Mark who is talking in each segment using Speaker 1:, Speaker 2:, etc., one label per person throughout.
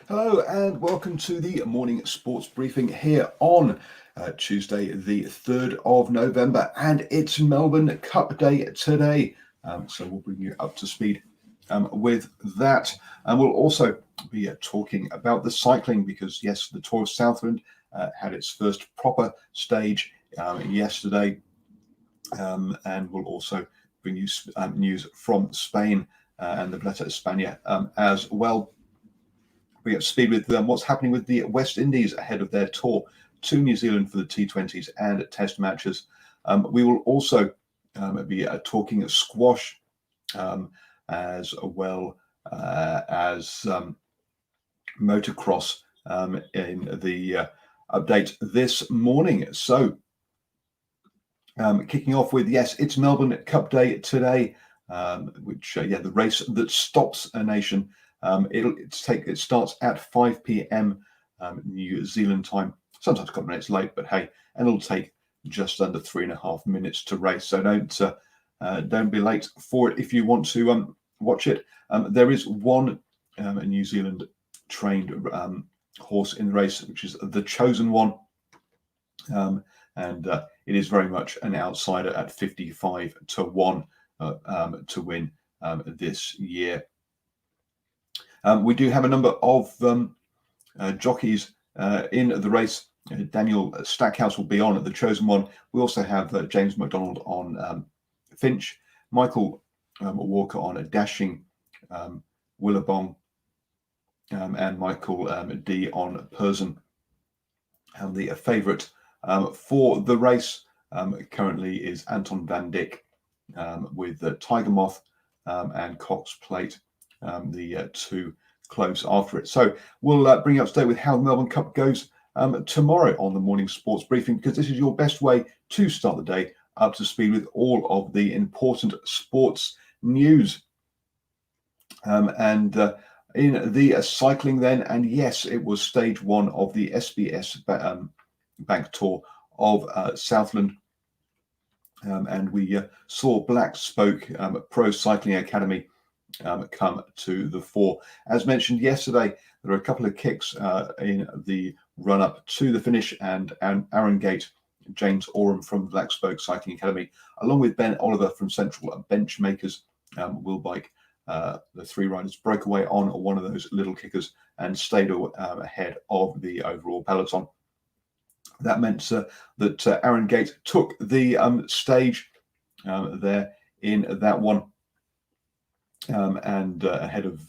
Speaker 1: Hello and welcome to the morning sports briefing here on Tuesday the 3rd of November, and it's Melbourne Cup Day today, so we'll bring you up to speed with that, and we'll also be talking about the cycling because yes, the Tour of Southland had its first proper stage yesterday, and we'll also bring you news from Spain and the Vuelta a España as well. We get speed with what's happening with the West Indies ahead of their tour to New Zealand for the T20s and Test matches. We will also be talking squash as well as motocross in the update this morning. So kicking off with, yes, it's Melbourne Cup Day today, which, the race that stops a nation. It starts at 5 p.m. New Zealand time, sometimes a couple of minutes late, but hey, and it'll take just under 3.5 minutes to race. So don't be late for it if you want to watch it. There is one New Zealand trained horse in the race, which is the Chosen One, and it is very much an outsider at 55 to 1 to win this year. We do have a number of jockeys in the race. Daniel Stackhouse will be on at the Chosen One. We also have James McDonald on Finch, Michael Walker on a Dashing Willabong, and Michael D on Persian. And the favourite for the race currently is Anton van Dyck with Tiger Moth and Cox Plate, the two close after it. So we'll bring you up to date with how the Melbourne Cup goes tomorrow on the morning sports briefing, because this is your best way to start the day up to speed with all of the important sports news. And in the cycling then, and yes, it was stage one of the SBS Bank Tour of Southland. And we saw Black Spoke Pro Cycling Academy come to the fore. As mentioned yesterday, there are a couple of kicks in the run-up to the finish, and Aaron Gate, James Oram from Black Spoke Cycling Academy, along with Ben Oliver from Central Benchmakers Will Bike, the three riders broke away on one of those little kickers and stayed ahead of the overall peloton. That meant that Aaron Gate took the stage there in that one, and ahead of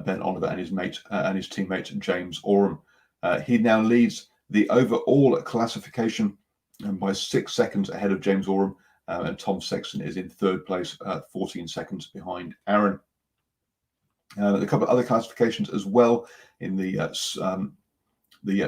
Speaker 1: Ben Oliver and his teammate James Oram. He now leads the overall classification by 6 seconds ahead of James Oram, and Tom Sexton is in third place, 14 seconds behind Aaron. A couple of other classifications as well in the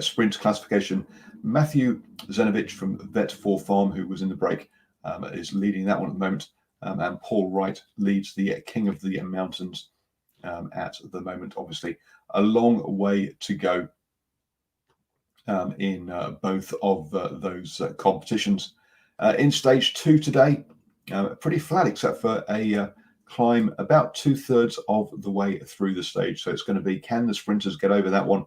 Speaker 1: sprint classification. Matthew Zenovich from Vet4 Farm, who was in the break, is leading that one at the moment. And Paul Wright leads the King of the Mountains at the moment. Obviously, a long way to go in both of those competitions. In stage two today, pretty flat except for a climb about 2/3 of the way through the stage. So it's going to be, can the sprinters get over that one?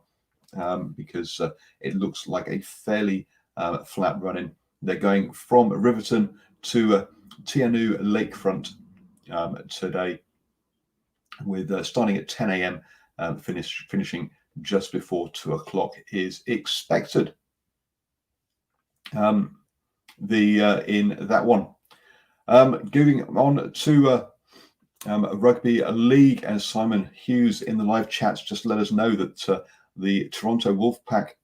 Speaker 1: Because it looks like a fairly flat run-in. They're going from Riverton to Tianu Lakefront today, with starting at 10 a.m. Finishing just before 2 o'clock is expected. In that one, moving on to Rugby League, and Simon Hughes in the live chats just let us know that the Toronto Wolfpack,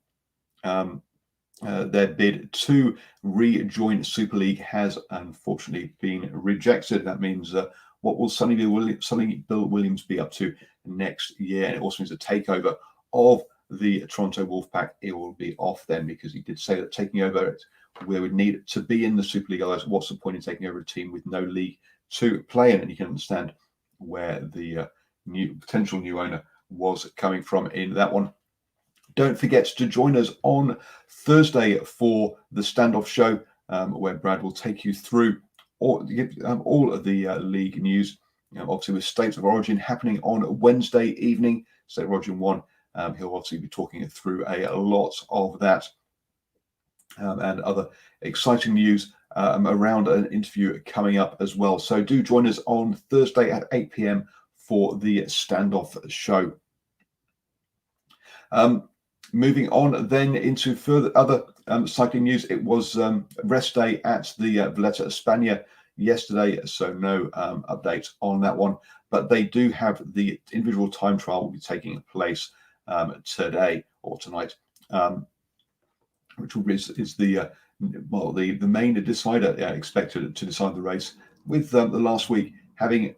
Speaker 1: their bid to rejoin Super League has unfortunately been rejected. That means what will Sonny Bill Williams be up to next year? And it also means a takeover of the Toronto Wolfpack. It will be off then, because he did say that taking over it, we would need to be in the Super League. Otherwise, what's the point in taking over a team with no league to play in? And you can understand where the potential new owner was coming from in that one. Don't forget to join us on Thursday for the standoff show, where Brad will take you through all of the league news. Obviously, with States of Origin happening on Wednesday evening, State of Origin 1 He'll obviously be talking through a lot of that and other exciting news around an interview coming up as well. So do join us on Thursday at 8 p.m. for the standoff show. Moving on then into further other cycling news. It was rest day at the Valletta España yesterday, so no update on that one. But they do have the individual time trial will be taking place today or tonight, which is the main decider expected to decide the race. With the last week having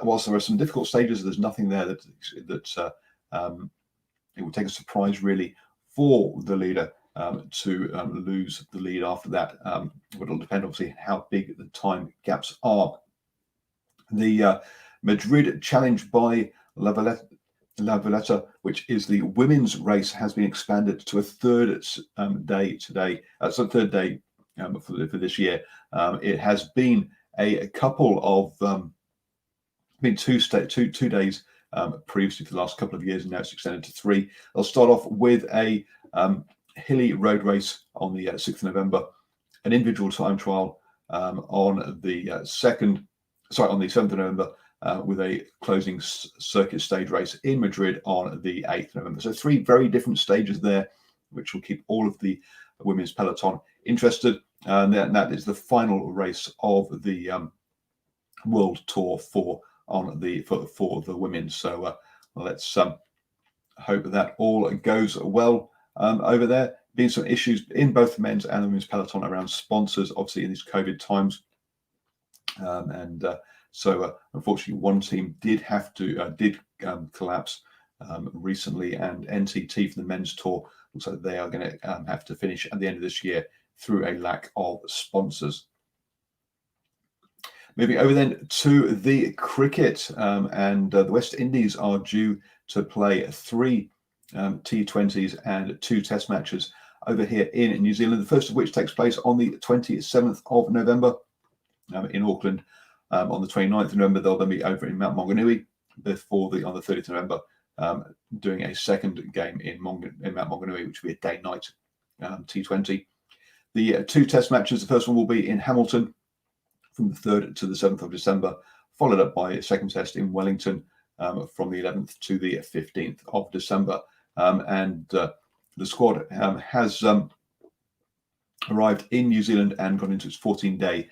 Speaker 1: whilst there are some difficult stages, there's nothing there that it would take a surprise really for the leader to lose the lead after that. But it'll depend obviously how big the time gaps are. The Madrid Challenge by La Valletta, which is the women's race, has been expanded to a third day today. So third day for this year. It has been a couple of been two days previously for the last couple of years, and now it's extended to 3. They'll start off with a hilly road race on the 6th of November, an individual time trial on the 7th of November, with a closing circuit stage race in Madrid on the 8th of November. So 3 very different stages there, which will keep all of the women's peloton interested. And that is the final race of the World Tour for the women. So let's hope that all goes well over there. Been some issues in both the men's and the women's peloton around sponsors, obviously in these COVID times, so unfortunately one team did have to collapse recently, and NTT for the men's tour looks like they are going to have to finish at the end of this year through a lack of sponsors. Moving over then to the cricket, and the West Indies are due to play 3 T20s and 2 Test matches over here in New Zealand. The first of which takes place on the 27th of November in Auckland. On the 29th of November, they'll then be over in Mount Maunganui before on the 30th of November, doing a second game in Mount Maunganui, which will be a day-night T20. The 2 Test matches, the first one will be in Hamilton from the 3rd to the 7th of December, followed up by a second test in Wellington from the 11th to the 15th of December. And the squad has arrived in New Zealand and gone into its 14-day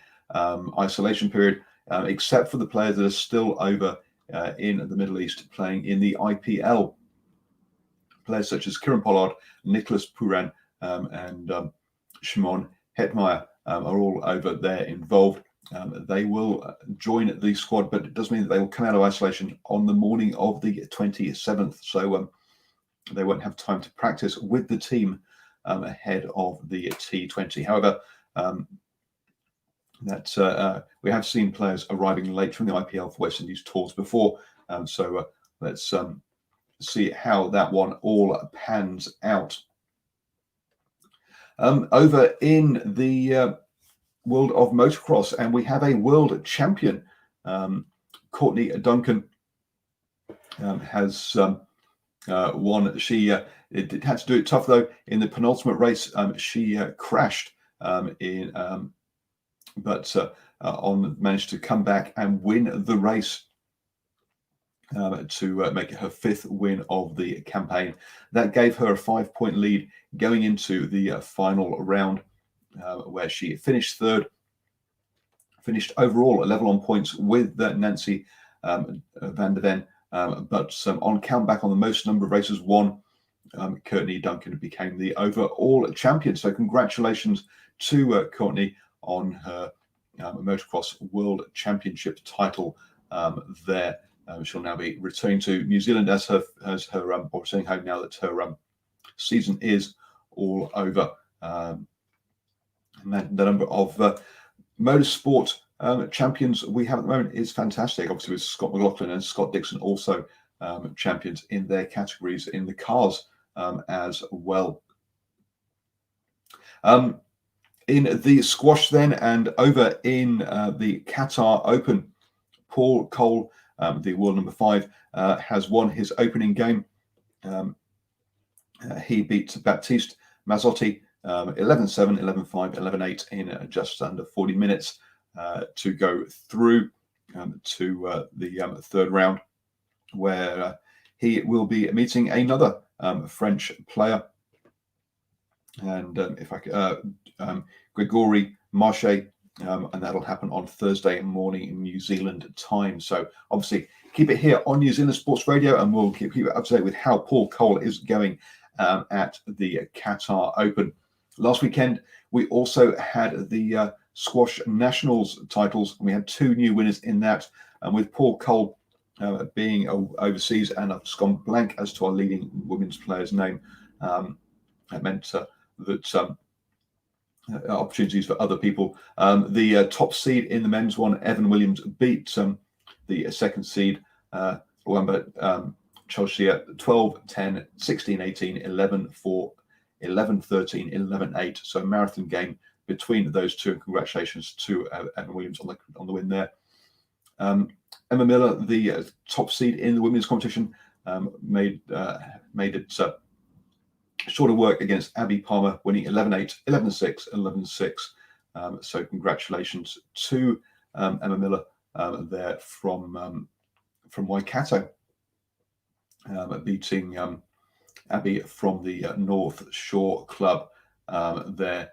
Speaker 1: isolation period, except for the players that are still over in the Middle East playing in the IPL. Players such as Kieran Pollard, Nicholas Pooran, and Shimon Hetmeyer are all over there involved. They will join the squad, but it does mean that they will come out of isolation on the morning of the 27th. So they won't have time to practice with the team ahead of the T20. However, we have seen players arriving late from the IPL for West Indies tours before. So let's see how that one all pans out. Over in the world of motocross, and we have a world champion. Courtney Duncan has won. She had to do it tough though in the penultimate race. She crashed but managed to come back and win the race to make it her 5th win of the campaign. That gave her a 5-point lead going into the final round, where she finished 3rd, finished overall a level on points with Nancy van der Ven, but on count back on the most number of races won, Courtney Duncan became the overall champion. So congratulations to Courtney on her motocross world championship title there. She'll now be returning to New Zealand as her or returning home now that her season is all over. And the number of motorsport champions we have at the moment is fantastic. Obviously, with Scott McLaughlin and Scott Dixon also champions in their categories in the cars as well. In the squash then, and over in the Qatar Open, Paul Cole, the world number 5, has won his opening game He beat Baptiste Mazzotti 11-7, 11-5, 11-8 in just under 40 minutes to go through to the third round, where he will be meeting another French player. And if I could, Gregory Marche, and that'll happen on Thursday morning in New Zealand time. So obviously keep it here on New Zealand Sports Radio, and we'll keep you up to date with how Paul Cole is going at the Qatar Open. Last weekend, we also had the Squash Nationals titles, and we had two new winners in that, and with Paul Cole being overseas, and I've just gone blank as to our leading women's player's name. That meant that opportunities for other people. The top seed in the men's one, Evan Williams, beat the second seed, Lambert Chelsea, 12-10, 16-18, 11-4, 11-13, 11-8. So a marathon game between those two, and congratulations to Evan Williams on the win there. Emma Miller, the top seed in the women's competition, made it shorter work against Abby Palmer, winning 11-8, 11-6, 11-6. So congratulations to Emma Miller there from Waikato, beating Abby from the North Shore Club there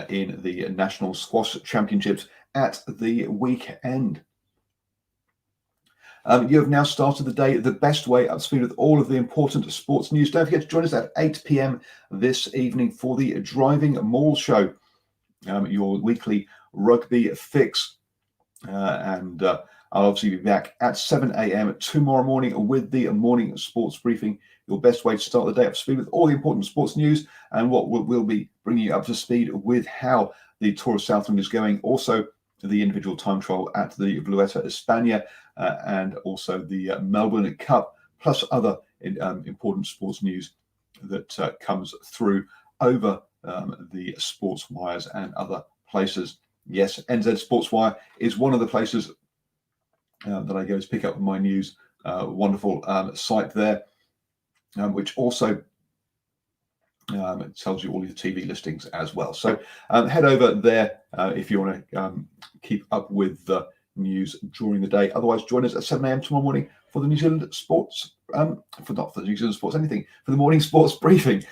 Speaker 1: in the National Squash Championships at the weekend. You have now started the day the best way, up to speed with all of the important sports news. Don't forget to join us at 8 p.m. this evening for the Driving Mall Show, your weekly rugby fix. And I'll obviously be back at 7 a.m. tomorrow morning with the morning sports briefing, your best way to start the day up to speed with all the important sports news, and what we'll be bringing you up to speed with how the Tour of Southland is going. Also, the individual time trial at the Vuelta España, and also the Melbourne Cup, plus other important sports news that comes through over the sports wires and other places. Yes, NZ Sports Wire is one of the places that I go to pick up my news. Wonderful site there, which also it tells you all your TV listings as well. So head over there if you want to keep up with the news during the day. Otherwise, join us at 7 a.m. tomorrow morning for the New Zealand Sports, for the New Zealand Sports, anything, for the morning sports briefing.